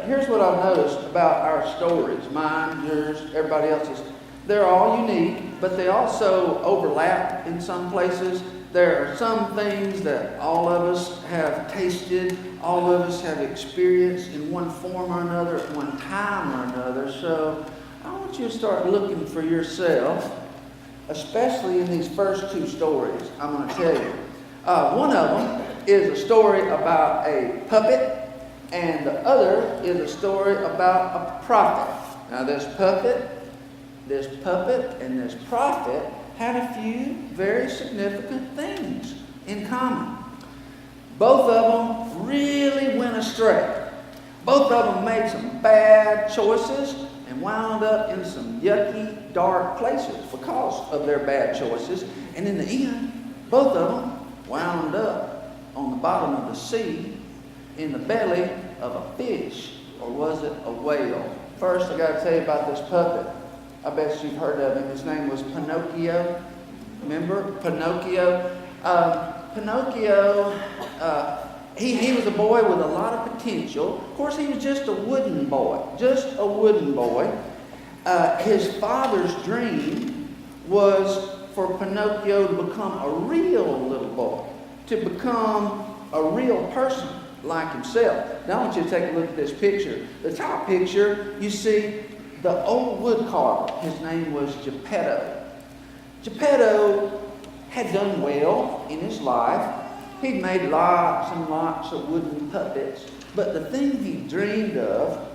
here's what I've noticed about our stories, mine, yours, everybody else's. They're all unique, but they also overlap in some places. There are some things that all of us have tasted, all of us have experienced in one form or another at one time or another. So I want you to start looking for yourself, especially in these first two stories I'm going to tell you. One of them is a story about a puppet, and the other is a story about a prophet. Now this puppet, and this prophet had a few very significant things in common. Both of them really went astray. Both of them made some bad choices and wound up in some yucky, dark places because of their bad choices. And in the end, both of them wound up on the bottom of the sea in the belly of a fish, or was it a whale? First, I got to tell you about this puppet. I bet you've heard of him. His name was Pinocchio. Remember Pinocchio? Pinocchio, he was a boy with a lot of potential. Of course, he was just a wooden boy. His father's dream was for Pinocchio to become a real little boy, to become a real person like himself. Now I want you to take a look at this picture. The top picture, you see the old wood carver. His name was Geppetto. Geppetto had done well in his life. He'd made lots and lots of wooden puppets. But the thing he dreamed of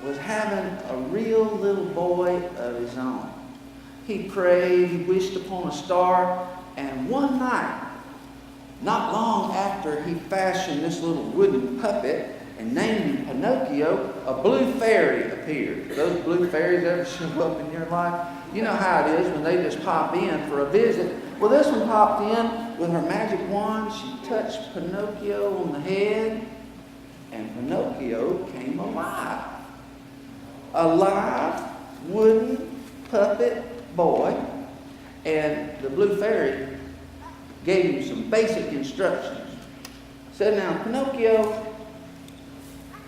was having a real little boy of his own. He prayed, he wished upon a star, and one night, not long after he fashioned this little wooden puppet and named him Pinocchio, a blue fairy appeared. Those blue fairies ever show up in your life? You know how it is when they just pop in for a visit. Well, this one popped in with her magic wand. She touched Pinocchio on the head, and Pinocchio came alive. A live wooden puppet boy. And the blue fairy gave him some basic instructions. Said, now, Pinocchio,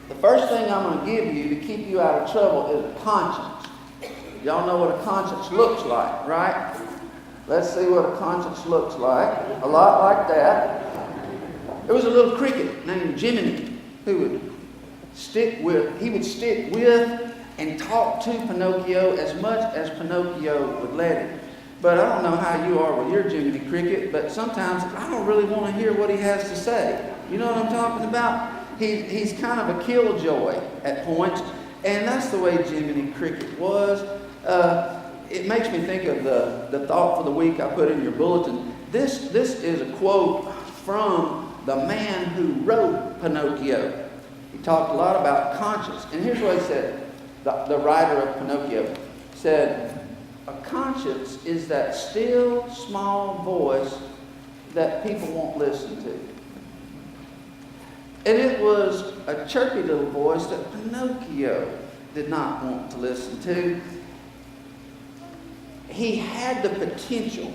the first thing I'm going to give you to keep you out of trouble is a conscience. Y'all know what a conscience looks like, right? Let's see what a conscience looks like. A lot like that. There was a little cricket named Jiminy who would stick with and talk to Pinocchio as much as Pinocchio would let him. But I don't know how you are with your Jiminy Cricket, but sometimes I don't really want to hear what he has to say. You know what I'm talking about? He's kind of a killjoy at points, and that's the way Jiminy Cricket was. It makes me think of the thought for the week I put in your bulletin. This is a quote from the man who wrote Pinocchio. He talked a lot about conscience, and here's what he said. The writer of Pinocchio said, a conscience is that still, small voice that people won't listen to. And it was a chirpy little voice that Pinocchio did not want to listen to. He had the potential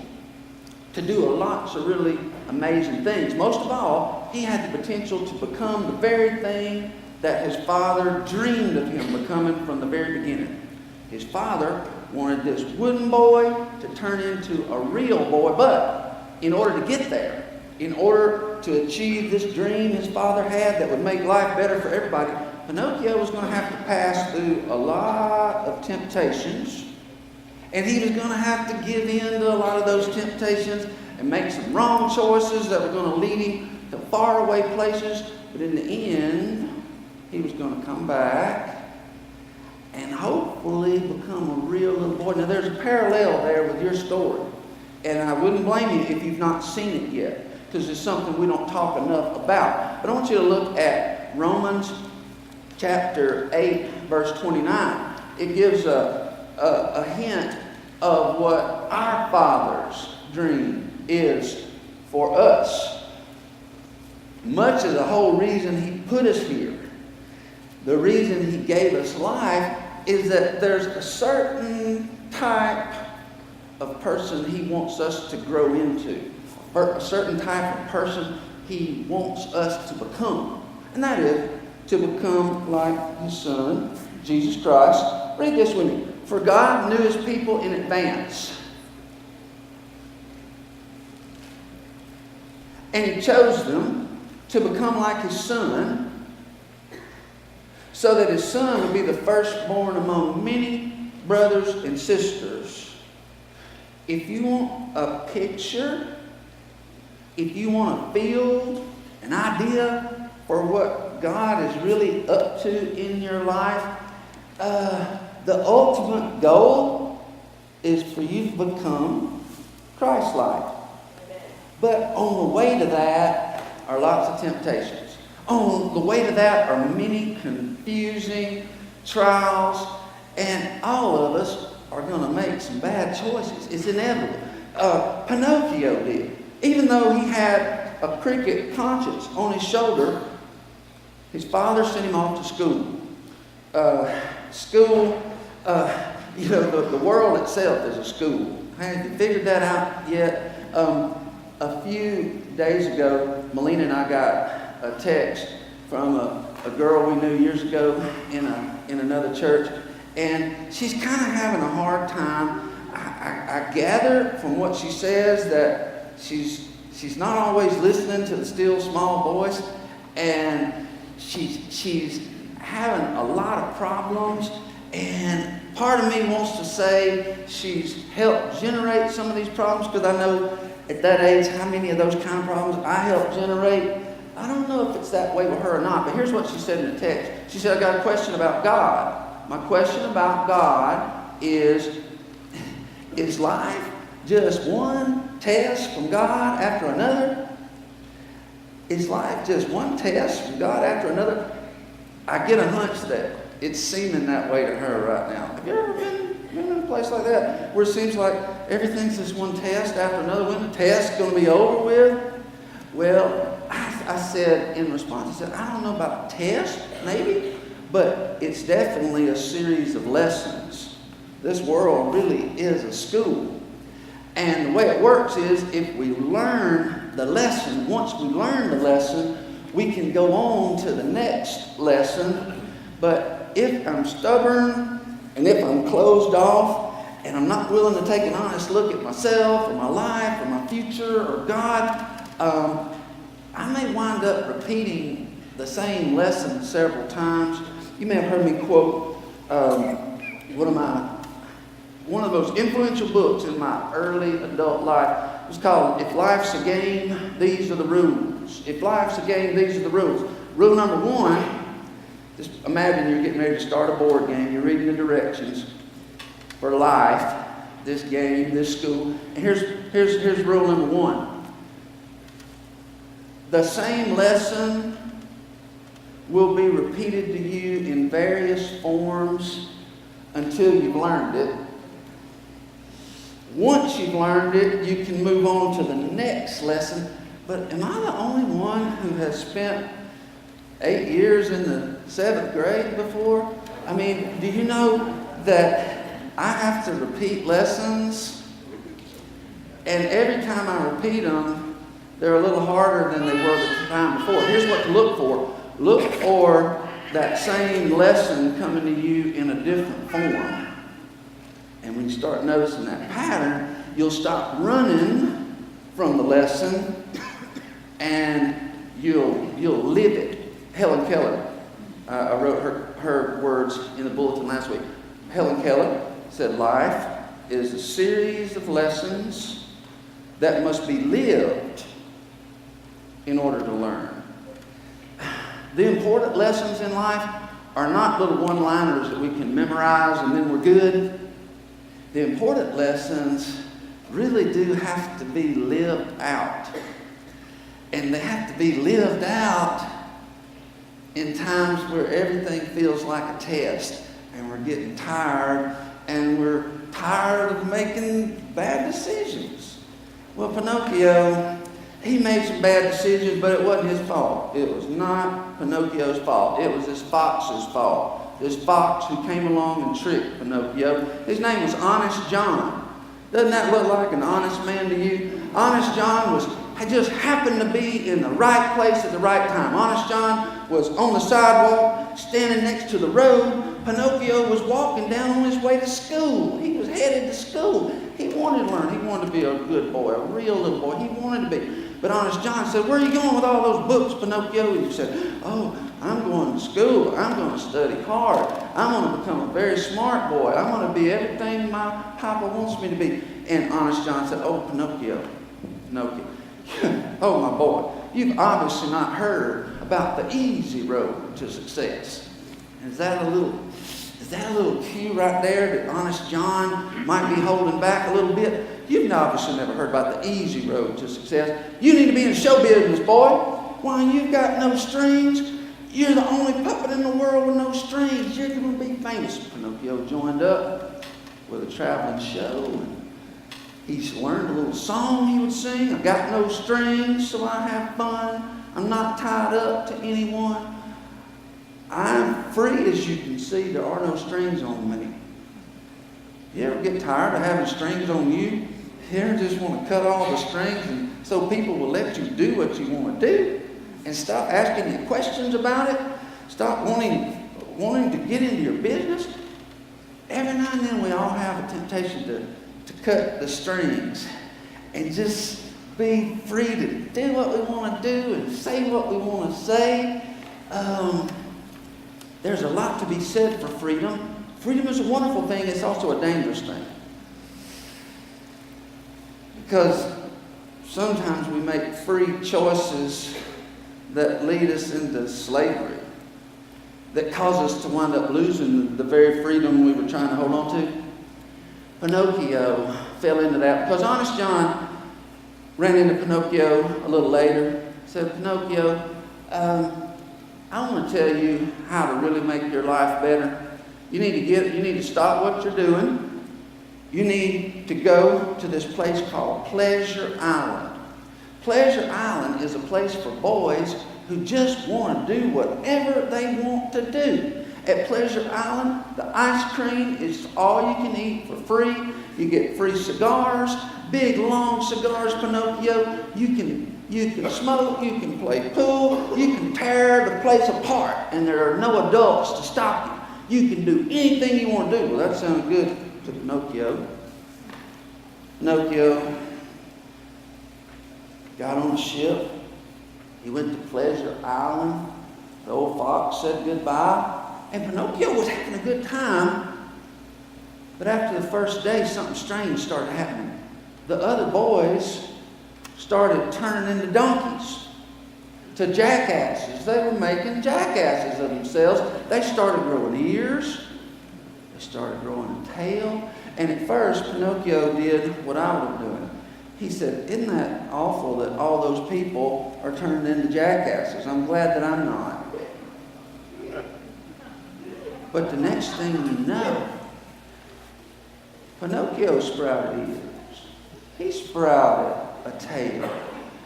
to do lots of really amazing things. Most of all, he had the potential to become the very thing that his father dreamed of him becoming from the very beginning. His father wanted this wooden boy to turn into a real boy, but in order to get there, in order to achieve this dream his father had that would make life better for everybody, Pinocchio was going to have to pass through a lot of temptations, and he was going to have to give in to a lot of those temptations and make some wrong choices that were going to lead him to faraway places, but in the end, he was going to come back and hopefully become a real little boy. Now, there's a parallel there with your story. And I wouldn't blame you if you've not seen it yet, because it's something we don't talk enough about. But I want you to look at Romans chapter 8, verse 29. It gives a hint of what our Father's dream is for us. Much of the whole reason He put us here, the reason He gave us life, is that there's a certain type of person He wants us to grow into, or a certain type of person He wants us to become. And that is to become like his Son, Jesus Christ. Read this with me. For God knew his people in advance, and he chose them to become like his Son, so that his Son would be the firstborn among many brothers and sisters. If you want a picture, if you want a field, an idea for what God is really up to in your life, the ultimate goal is for you to become Christ-like. But on the way to that are lots of temptations. On the way to that are many confusing trials, and all of us are going to make some bad choices. It's inevitable. Pinocchio did. Even though he had a cricket conscience on his shoulder, his father sent him off to school. The world itself is a school. Have you figured that out yet? A few days ago, Melina and I got a text from a girl we knew years ago in another church, and she's kind of having a hard time. I gather from what she says that she's not always listening to the still small voice, and she's having a lot of problems, and part of me wants to say she's helped generate some of these problems, because I know at that age how many of those kind of problems I helped generate. I don't know if it's that way with her or not, but here's what she said in the text. She said, I got a question about God. My question about God is life just one test from God after another? Is life just one test from God after another? I get a hunch that it's seeming that way to her right now. Have you ever been in a place like that where it seems like everything's just one test after another? When the test's going to be over with? Well, I said in response, I said, I don't know about a test, maybe, but it's definitely a series of lessons. This world really is a school. And the way it works is if we learn the lesson, once we learn the lesson, we can go on to the next lesson. But if I'm stubborn and if I'm closed off and I'm not willing to take an honest look at myself or my life or my future or God, I may wind up repeating the same lesson several times. You may have heard me quote one of the most influential books in my early adult life. It was called If Life's a Game, These Are the Rules. If life's a game, these are the rules. Rule number one, just imagine you're getting ready to start a board game. You're reading the directions for life, this game, this school. And here's rule number one. The same lesson will be repeated to you in various forms until you've learned it. Once you've learned it, you can move on to the next lesson. But am I the only one who has spent 8 years in the 7th grade before? I mean, do you know that I have to repeat lessons? And every time I repeat them, they're a little harder than they were the time before. Here's what to look for. Look for that same lesson coming to you in a different form. And when you start noticing that pattern, you'll stop running from the lesson and you'll live it. Helen Keller, I wrote her words in the bulletin last week. Helen Keller said, life is a series of lessons that must be lived in order to learn. The important lessons in life are not little one-liners that we can memorize and then we're good. The important lessons really do have to be lived out. And they have to be lived out in times where everything feels like a test and we're getting tired and we're tired of making bad decisions. Well, Pinocchio, he made some bad decisions, but it wasn't his fault. It was not Pinocchio's fault. It was this fox's fault. This fox who came along and tricked Pinocchio. His name was Honest John. Doesn't that look like an honest man to you? Honest John had just happened to be in the right place at the right time. Honest John was on the sidewalk, standing next to the road. Pinocchio was walking down on his way to school. He was headed to school. He wanted to learn. He wanted to be a good boy, a real little boy. He wanted to be. But Honest John said, "Where are you going with all those books, Pinocchio?" And he said, "Oh, I'm going to school. I'm going to study hard. I'm going to become a very smart boy. I'm going to be everything my papa wants me to be." And Honest John said, "Oh, Pinocchio, oh, my boy, you've obviously not heard about the easy road to success." Is that a little cue right there that Honest John might be holding back a little bit? You've obviously never heard about the easy road to success. You need to be in show business, boy. Why, you've got no strings. You're the only puppet in the world with no strings. You're going to be famous. Pinocchio joined up with a traveling show. And he's learned a little song he would sing. "I've got no strings, so I have fun. I'm not tied up to anyone. I'm free, as you can see. There are no strings on me." You ever get tired of having strings on you? You ever just want to cut all the strings and so people will let you do what you want to do and stop asking you questions about it? Stop wanting to get into your business? Every now and then we all have a temptation to cut the strings and just be free to do what we want to do and say what we want to say. There's a lot to be said for freedom. Freedom is a wonderful thing. It's also a dangerous thing. Because sometimes we make free choices that lead us into slavery, that cause us to wind up losing the very freedom we were trying to hold on to. Pinocchio fell into that because Honest John ran into Pinocchio a little later. Said, "Pinocchio, I want to tell you how to really make your life better. You need to stop what you're doing. You need to go to this place called Pleasure Island. Pleasure Island is a place for boys who just want to do whatever they want to do. At Pleasure Island, the ice cream is all you can eat for free. You get free cigars, big long cigars, Pinocchio. You can smoke, you can play pool, you can tear the place apart, and there are no adults to stop you. You can do anything you want to do." Well, that sounded good to Pinocchio. Pinocchio got on a ship. He went to Pleasure Island. The old fox said goodbye. And Pinocchio was having a good time. But after the first day, something strange started happening. The other boys started turning into donkeys, to jackasses. They were making jackasses of themselves. They started growing ears. They started growing a tail. And at first, Pinocchio did what I would have done. He said, "Isn't that awful that all those people are turned into jackasses? I'm glad that I'm not." But the next thing you know, Pinocchio sprouted ears. He sprouted a tail.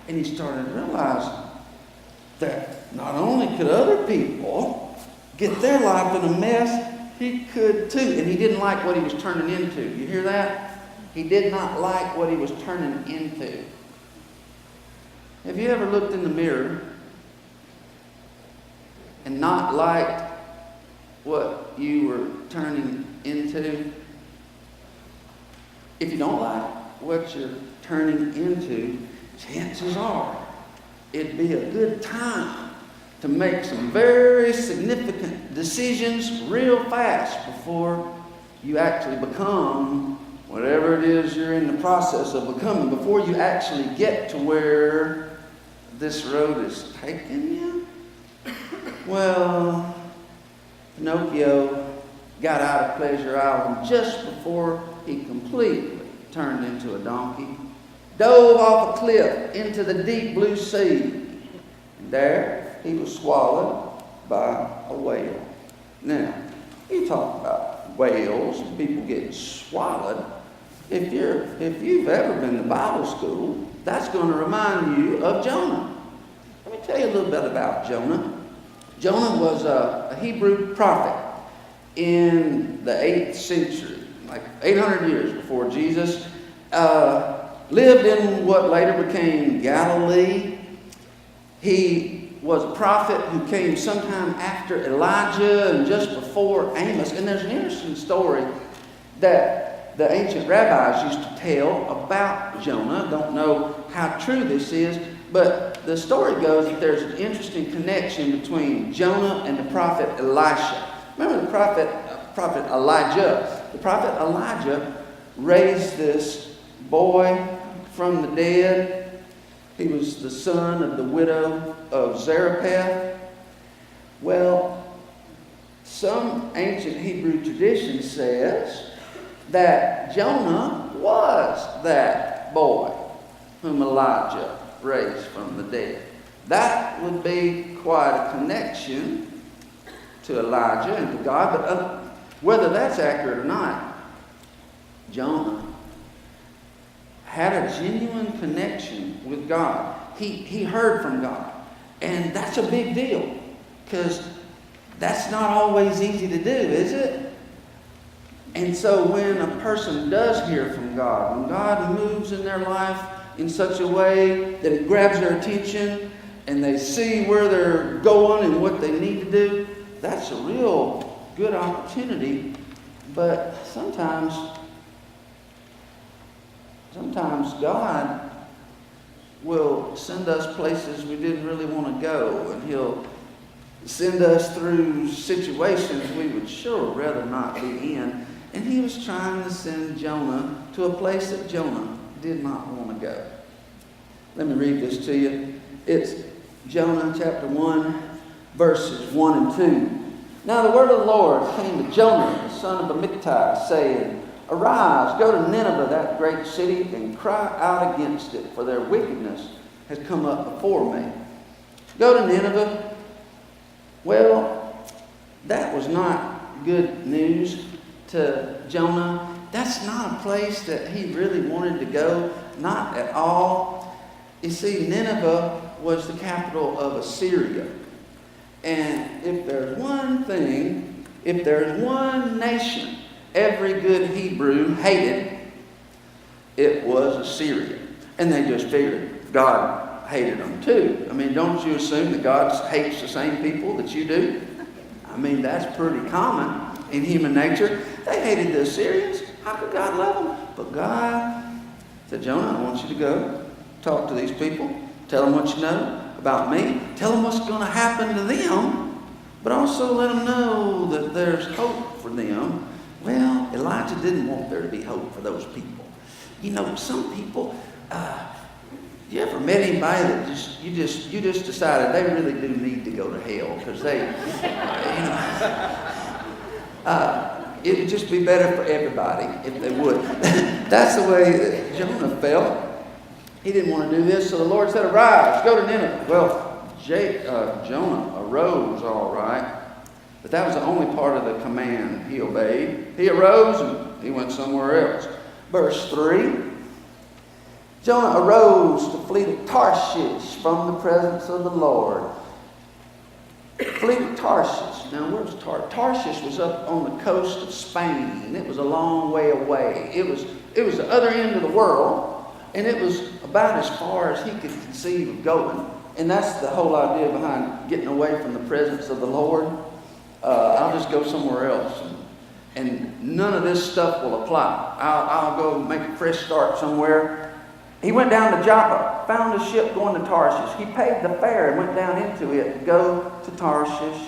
And he started to realize that not only could other people get their life in a mess, he could too. And he didn't like what he was turning into. You hear that? He did not like what he was turning into. Have you ever looked in the mirror and not liked what you were turning into? If you don't like what you're turning into, chances are it'd be a good time to make some very significant decisions real fast before you actually become whatever it is you're in the process of becoming, before you actually get to where this road is taking you. Well, Pinocchio got out of Pleasure Island just before he completely turned into a donkey, dove off a cliff into the deep blue sea. And there he was swallowed by a whale. Now, you talk about whales and people getting swallowed. If you've ever been to Bible school, that's going to remind you of Jonah. Let me tell you a little bit about Jonah. Jonah was a Hebrew prophet in the 8th century, like 800 years before Jesus. Lived in what later became Galilee. He was a prophet who came sometime after Elijah and just before Amos. And there's an interesting story that the ancient rabbis used to tell about Jonah. Don't know how true this is, but the story goes that there's an interesting connection between Jonah and the prophet Elisha. Remember the prophet Elijah? The prophet Elijah raised this boy from the dead. He was the son of the widow of Zarephath. Well, some ancient Hebrew tradition says that Jonah was that boy whom Elijah raised from the dead. That would be quite a connection to Elijah and to God. But whether that's accurate or not, Jonah had a genuine connection with God. He heard from God. And that's a big deal, because that's not always easy to do, is it? And so when a person does hear from God, when God moves in their life in such a way that it grabs their attention and they see where they're going and what they need to do, that's a real good opportunity. But sometimes God will send us places we didn't really want to go, and He'll send us through situations we would sure rather not be in. And He was trying to send Jonah to a place that Jonah did not want to go. Let me read this to you. It's Jonah chapter 1, verses 1 and 2. Now the word of the Lord came to Jonah, the son of Amittai, saying, Arise, go to Nineveh, that great city, and cry out against it, for their wickedness has come up before me. Go to Nineveh. Well, that was not good news to Jonah. That's not a place that he really wanted to go, not at all. You see, Nineveh was the capital of Assyria. And if there's one thing, if there's one nation every good Hebrew hated, it was Assyria. And they just figured God hated them too. I mean, don't you assume that God hates the same people that you do? I mean, that's pretty common in human nature. They hated the Assyrians. How could God love them? But God said, Jonah, I want you to go talk to these people. Tell them what you know about me. Tell them what's going to happen to them. But also let them know that there's hope for them. Well, Elijah didn't want there to be hope for those people. You know, some people, you ever met anybody that you just decided they really do need to go to hell because they, it would just be better for everybody if they would. That's the way that Jonah felt. He didn't want to do this, so the Lord said, Arise, go to Nineveh. Well, Jonah arose all right. But that was the only part of the command he obeyed. He arose and he went somewhere else. Verse 3. Jonah arose to flee to Tarshish from the presence of the Lord. Flee to Tarshish. Now, where's Tarshish? Tarshish was up on the coast of Spain. It was a long way away. It was the other end of the world, and it was about as far as he could conceive of going. And that's the whole idea behind getting away from the presence of the Lord. I'll just go somewhere else, and none of this stuff will apply. I'll go make a fresh start somewhere. He went down to Joppa, found a ship going to Tarshish. He paid the fare and went down into it to go to Tarshish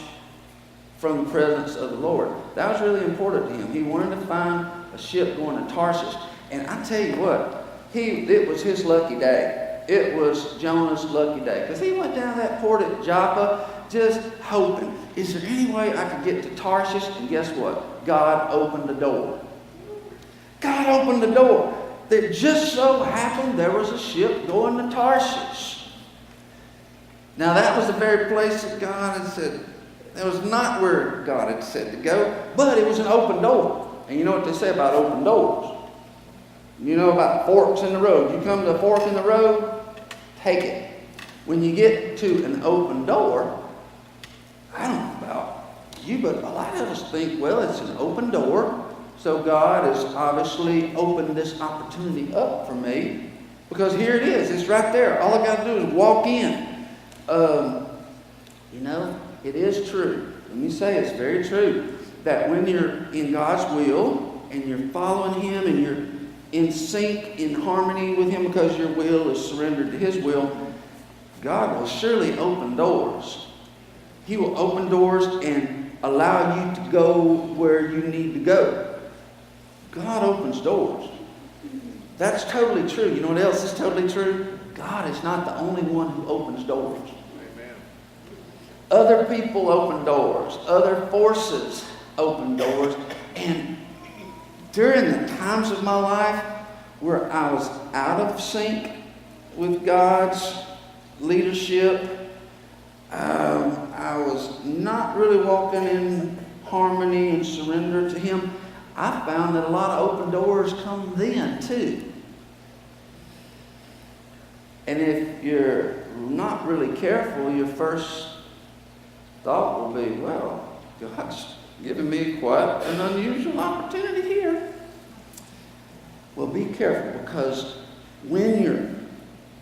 from the presence of the Lord. That was really important to him. He wanted to find a ship going to Tarshish. And I tell you what, it was his lucky day. It was Jonah's lucky day. Because he went down that port at Joppa just hoping, is there any way I could get to Tarshish? And guess what? God opened the door. God opened the door. It just so happened there was a ship going to Tarshish. Now that was the very place that God had said. That was not where God had said to go, but it was an open door. And you know what they say about open doors? You know about forks in the road. You come to a fork in the road, take it. When you get to an open door, I don't know about you, but a lot of us think, well, it's an open door, so God has obviously opened this opportunity up for me, because here it is. It's right there. All I got to do is walk in. You know, it is true. Let me say it's very true that when you're in God's will and you're following Him and you're in sync, in harmony with Him because your will is surrendered to His will, God will surely open doors. He will open doors and allow you to go where you need to go. God opens doors. That's totally true. You know what else is totally true? God is not the only one who opens doors. Amen. Other people open doors. Other forces open doors. And during the times of my life where I was out of sync with God's leadership, I was not really walking in harmony and surrender to Him, I found that a lot of open doors come then too. And if you're not really careful, your first thought will be, well, God's given me quite an unusual opportunity here. Well, be careful, because when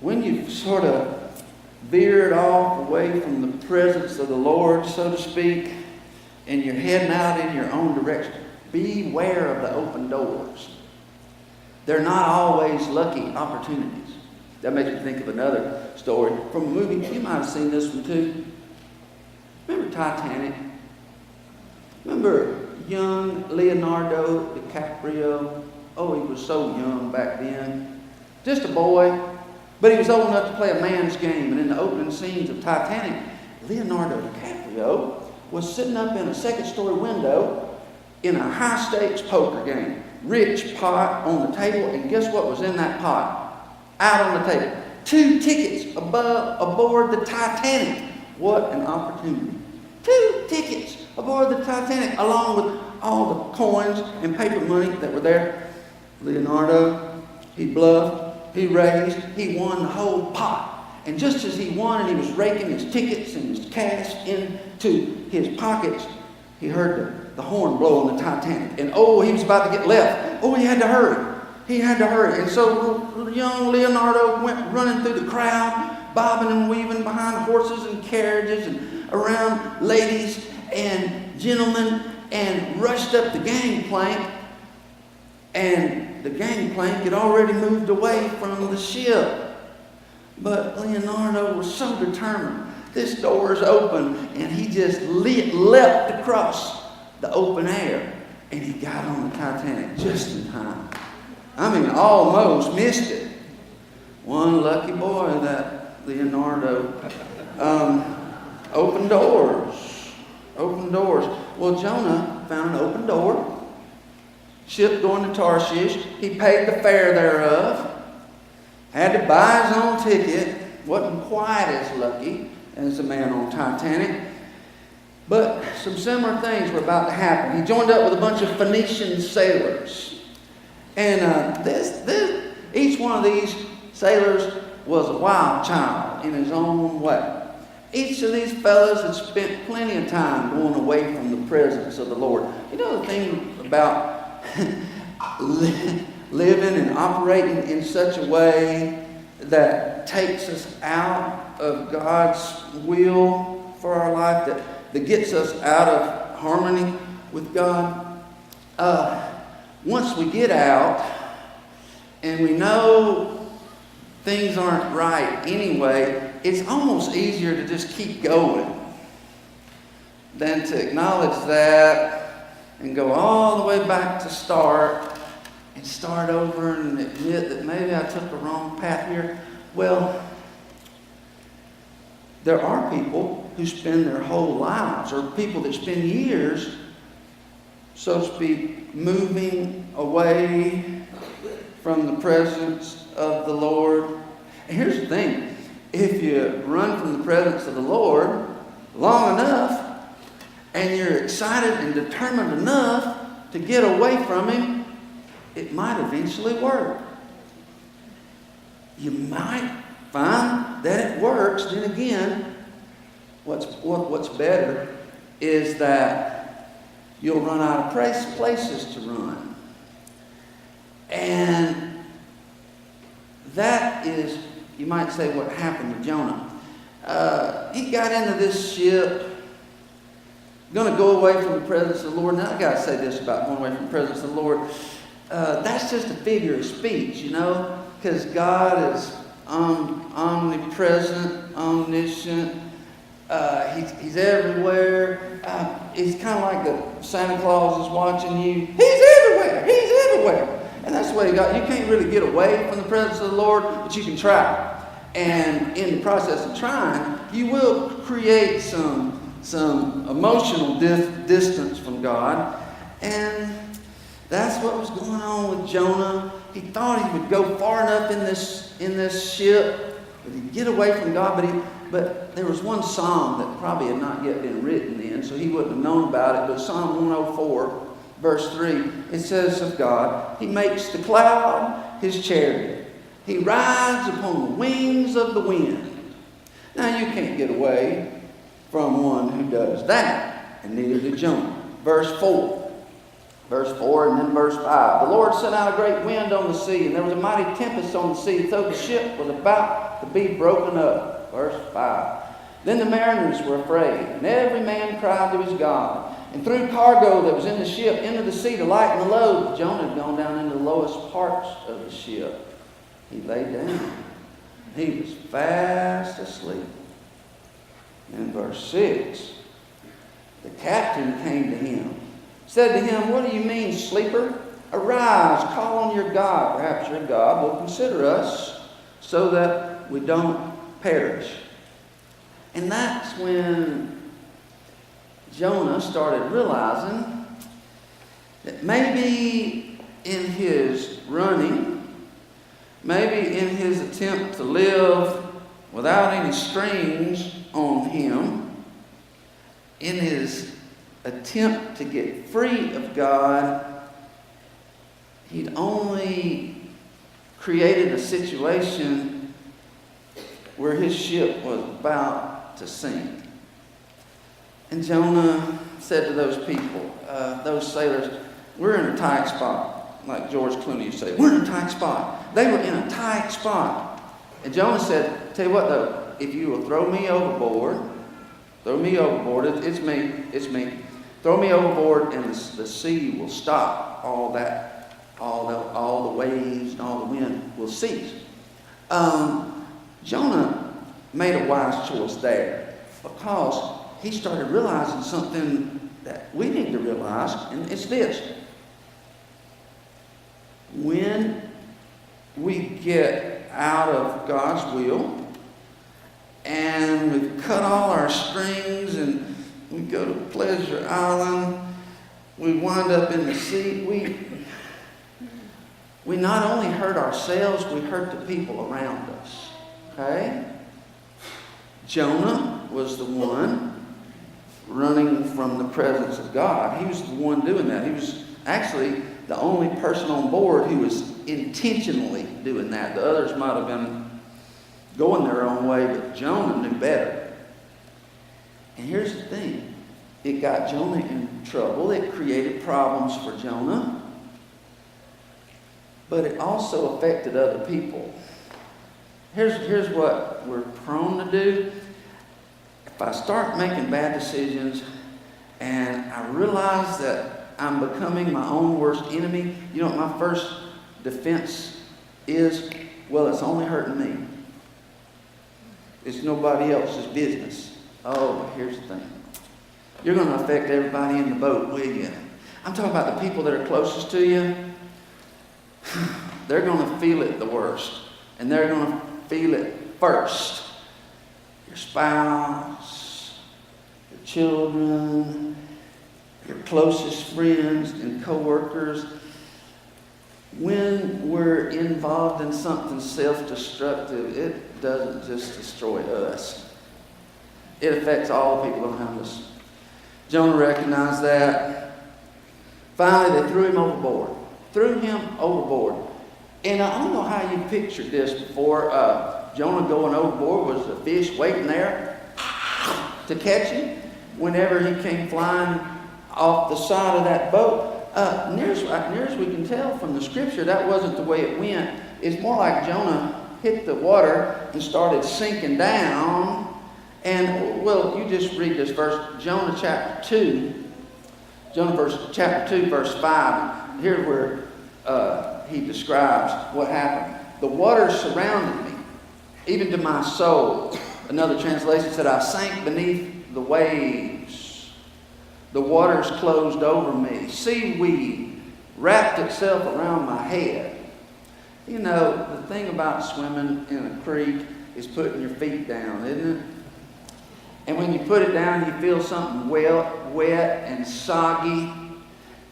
you've sort of veered off away from the presence of the Lord, so to speak, and you're heading out in your own direction, beware of the open doors. They're not always lucky opportunities. That makes me think of another story from a movie. You might have seen this one too. Remember Titanic? Remember young Leonardo DiCaprio? Oh, he was so young back then. Just a boy. But he was old enough to play a man's game. And in the opening scenes of Titanic, Leonardo DiCaprio was sitting up in a second-story window in a high-stakes poker game. Rich pot on the table, and guess what was in that pot? Out on the table. 2 tickets aboard the Titanic. What an opportunity. 2 tickets aboard the Titanic, along with all the coins and paper money that were there. Leonardo, he bluffed, he raised, he won the whole pot. And just as he won and he was raking his tickets and his cash into his pockets, he heard the horn blow on the Titanic. And oh, he was about to get left. Oh, he had to hurry. He had to hurry. And so young Leonardo went running through the crowd, bobbing and weaving behind horses and carriages and around ladies and gentlemen, and rushed up the gangplank. And the gangplank had already moved away from the ship. But Leonardo was so determined. This door is open, and he just leapt across the open air, and he got on the Titanic just in time. I mean, almost missed it. One lucky boy, that Leonardo. Open doors. Open doors. Well, Jonah found an open door. Ship going to Tarshish. He paid the fare thereof. Had to buy his own ticket. Wasn't quite as lucky as the man on Titanic. But some similar things were about to happen. He joined up with a bunch of Phoenician sailors. And each one of these sailors was a wild child in his own way. Each of these fellas had spent plenty of time going away from the presence of the Lord. You know the thing about living and operating in such a way that takes us out of God's will for our life, that gets us out of harmony with God? Once we get out and we know things aren't right anyway, it's almost easier to just keep going than to acknowledge that and go all the way back to start and start over and admit that maybe I took the wrong path here. Well, there are people who spend their whole lives, or people that spend years, so to speak, moving away from the presence of the Lord. And here's the thing. If you run from the presence of the Lord long enough, and you're excited and determined enough to get away from Him, it might eventually work. You might find that it works. Then again, what's better is that you'll run out of places to run. And that is, you might say, what happened to Jonah. he got into this ship, going to go away from the presence of the Lord. Now, I got to say this about going away from the presence of the Lord. That's just a figure of speech, you know, because God is omnipresent, omniscient. He's everywhere. He's kind of like the Santa Claus is watching you. He's everywhere. He's everywhere. And that's the way God. You can't really get away from the presence of the Lord, but you can try. And in the process of trying, you will create some emotional distance from God. And that's what was going on with Jonah. He thought he would go far enough in this ship that he'd get away from God, but there was one psalm that probably had not yet been written in, so he wouldn't have known about it. But Psalm 104, verse 3, it says of God, He makes the cloud His chariot. He rides upon the wings of the wind. Now you can't get away from one who does that, and neither did Jonah. Verse 4 and then verse 5. The Lord sent out a great wind on the sea, and there was a mighty tempest on the sea, so the ship was about to be broken up. Verse 5. Then the mariners were afraid, and every man cried to his God, and threw cargo that was in the ship into the sea to lighten the load. Jonah had gone down into the lowest parts of the ship. He lay down. He was fast asleep. In verse 6, the captain came to him, said to him, "What do you mean, sleeper? Arise, call on your God. Perhaps your God will consider us so that we don't perish." And that's when Jonah started realizing that maybe in his running, maybe in his attempt to live without any strings on him, in his attempt to get free of God, he'd only created a situation where his ship was about to sink. And Jonah said to those people, those sailors, "We're in a tight spot." Like George Clooney used to say, "We're in a tight spot." They were in a tight spot. And Jonah said, "Tell you what though, if you will throw me overboard, it's me. Throw me overboard and the sea will stop. All the waves and all the wind will cease." Jonah made a wise choice there, because he started realizing something that we need to realize, and it's this. When we get out of God's will and we've cut all our strings and we go to Pleasure Island, we wind up in the sea, we not only hurt ourselves, we hurt the people around us. Okay? Jonah was the one running from the presence of God. He was the one doing that. He was actually the only person on board who was intentionally doing that. The others might have been going their own way, but Jonah knew better. And here's the thing. It got Jonah in trouble. It created problems for Jonah. But it also affected other people. Here's what we're prone to do. If I start making bad decisions and I realize that I'm becoming my own worst enemy, you know what my first defense is? Well, it's only hurting me. It's nobody else's business. Oh, but here's the thing. You're going to affect everybody in the boat, will you? I'm talking about the people that are closest to you. They're going to feel it the worst. And they're going to feel it first. Your spouse, your children, your closest friends and co-workers. When we're involved in something self-destructive, it doesn't just destroy us. It affects all the people around us. Jonah recognized that. Finally, they threw him overboard. And I don't know how you pictured this before. Jonah going overboard, was the fish waiting there to catch him whenever he came flying off the side of that boat? Near as we can tell from the scripture, that wasn't the way it went. It's more like Jonah hit the water and started sinking down, And, well, you just read this verse, Jonah chapter 2, chapter 2, verse 5. Here's where he describes what happened. The waters surrounded me, even to my soul. Another translation said, I sank beneath the waves. The waters closed over me. Seaweed wrapped itself around my head. You know, the thing about swimming in a creek is putting your feet down, isn't it? And when you put it down, you feel something wet and soggy.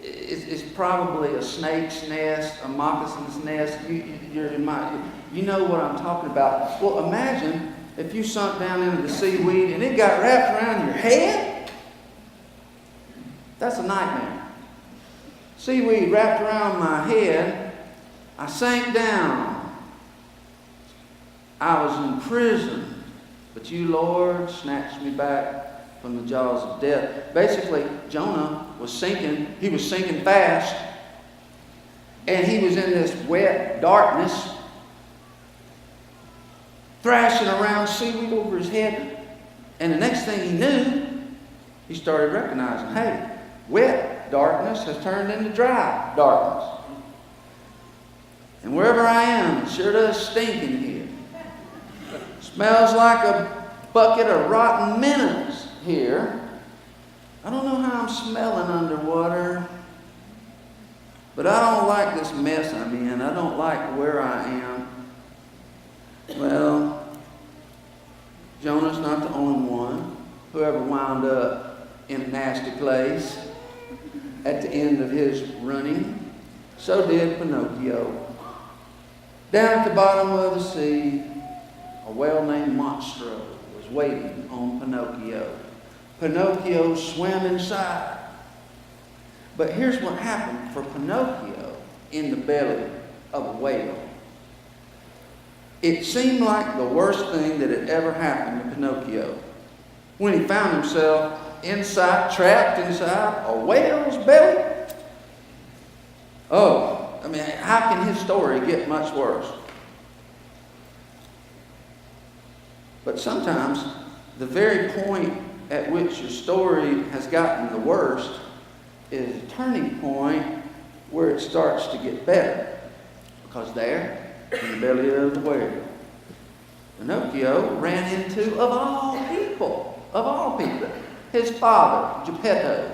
It's probably a snake's nest, a moccasin's nest. You know what I'm talking about. Well, imagine if you sunk down into the seaweed and it got wrapped around your head. That's a nightmare. Seaweed wrapped around my head. I sank down. I was in prison. But you, Lord, snatched me back from the jaws of death. Basically, Jonah was sinking. He was sinking fast. And he was in this wet darkness, thrashing around, seaweed over his head. And the next thing he knew, he started recognizing, hey, wet darkness has turned into dry darkness. And wherever I am, it sure does stink in here. Smells like a bucket of rotten minnows here. I don't know how I'm smelling underwater, but I don't like this mess I'm in. I don't like where I am. Well, Jonah's not the only one who ever wound up in a nasty place at the end of his running. So did Pinocchio. Down at the bottom of the sea, a whale named Monstro was waiting on Pinocchio. Pinocchio swam inside. But here's what happened for Pinocchio in the belly of a whale. It seemed like the worst thing that had ever happened to Pinocchio when he found himself trapped inside a whale's belly. Oh, I mean, how can his story get much worse? But sometimes the very point at which your story has gotten the worst is a turning point where it starts to get better. Because there, in the belly of the whale, Pinocchio ran into, of all people, his father, Geppetto.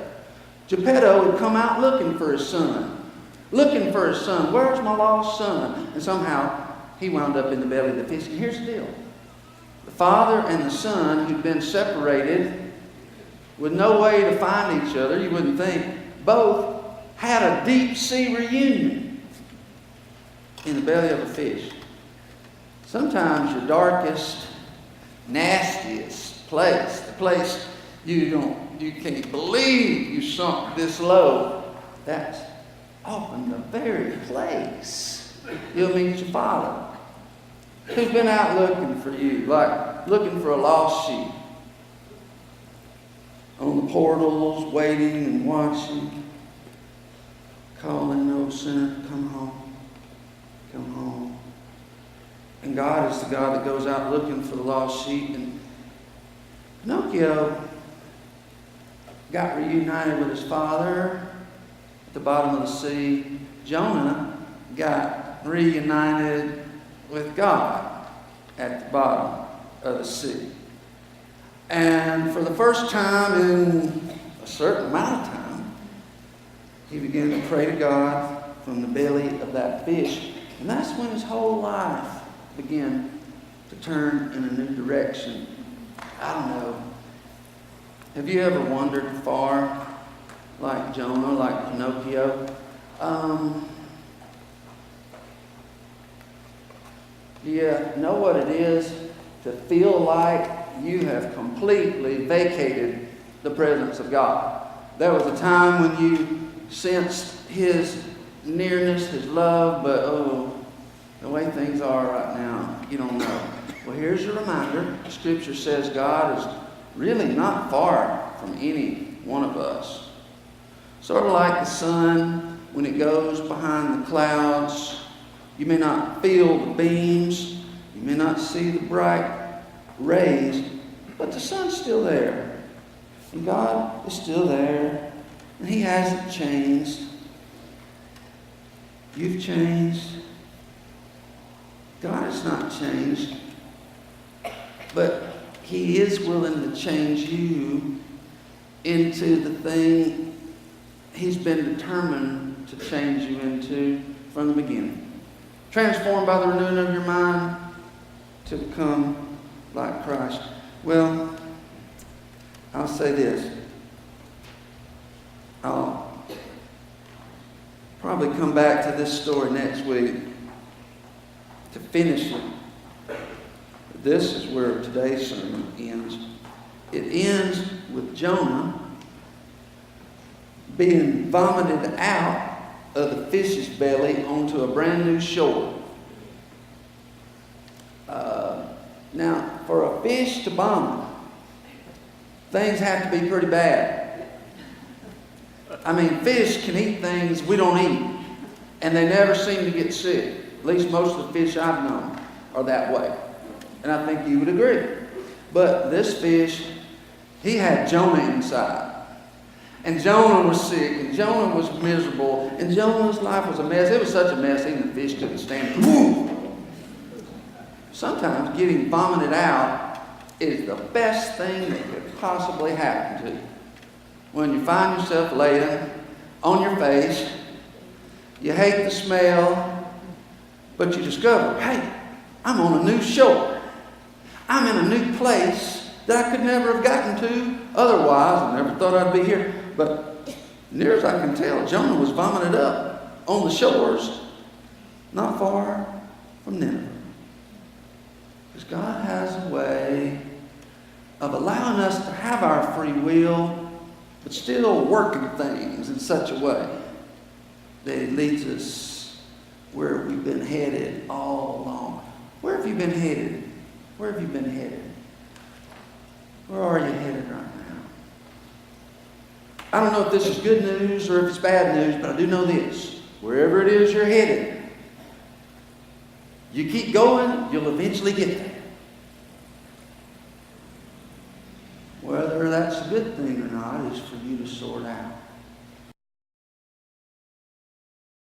Geppetto had come out looking for his son. Where's my lost son? And somehow he wound up in the belly of the fish. And here's the deal. The father and the son, who'd been separated with no way to find each other, you wouldn't think, both had a deep sea reunion in the belly of a fish. Sometimes your darkest, nastiest place, the place you can't believe you sunk this low, that's often the very place you'll meet your father, who's been out looking for you, like looking for a lost sheep, on the portals, waiting and watching, calling, "No sinner, come home, come home." And God is the God that goes out looking for the lost sheep. And Pinocchio got reunited with his father at the bottom of the sea. Jonah got reunited with God at the bottom of the sea. And for the first time in a certain amount of time, he began to pray to God from the belly of that fish. And that's when his whole life began to turn in a new direction. I don't know. Have you ever wandered far like Jonah, like Pinocchio? Do you know what it is to feel like you have completely vacated the presence of God? There was a time when you sensed His nearness, His love, but the way things are right now, you don't know. Well, here's a reminder. Scripture says God is really not far from any one of us. Sort of like the sun when it goes behind the clouds. You may not feel the beams. You may not see the bright rays, But the sun's still there. And God is still there. And He hasn't changed. You've changed. God has not changed. But He is willing to change you into the thing He's been determined to change you into from the beginning. Transformed by the renewing of your mind to become like Christ. Well, I'll say this. I'll probably come back to this story next week to finish it. This is where today's sermon ends. It ends with Jonah being vomited out of the fish's belly onto a brand new shore. Now, for a fish to vomit, things have to be pretty bad. I mean, fish can eat things we don't eat, and they never seem to get sick. At least most of the fish I've known are that way. And I think you would agree. But this fish, he had Jonah inside. And Jonah was sick, and Jonah was miserable, and Jonah's life was a mess. It was such a mess, even the fish couldn't stand it. Sometimes getting vomited out is the best thing that could possibly happen to you. When you find yourself laying on your face, you hate the smell, but you discover, hey, I'm on a new shore. I'm in a new place that I could never have gotten to otherwise. I never thought I'd be here. But near as I can tell, Jonah was vomited up on the shores not far from Nineveh. Because God has a way of allowing us to have our free will, but still working things in such a way that it leads us where we've been headed all along. Where have you been headed? Where have you been headed? Where are you headed right now? I don't know if this is good news or if it's bad news, but I do know this. Wherever it is you're headed, you keep going, you'll eventually get there. Whether that's a good thing or not is for you to sort out.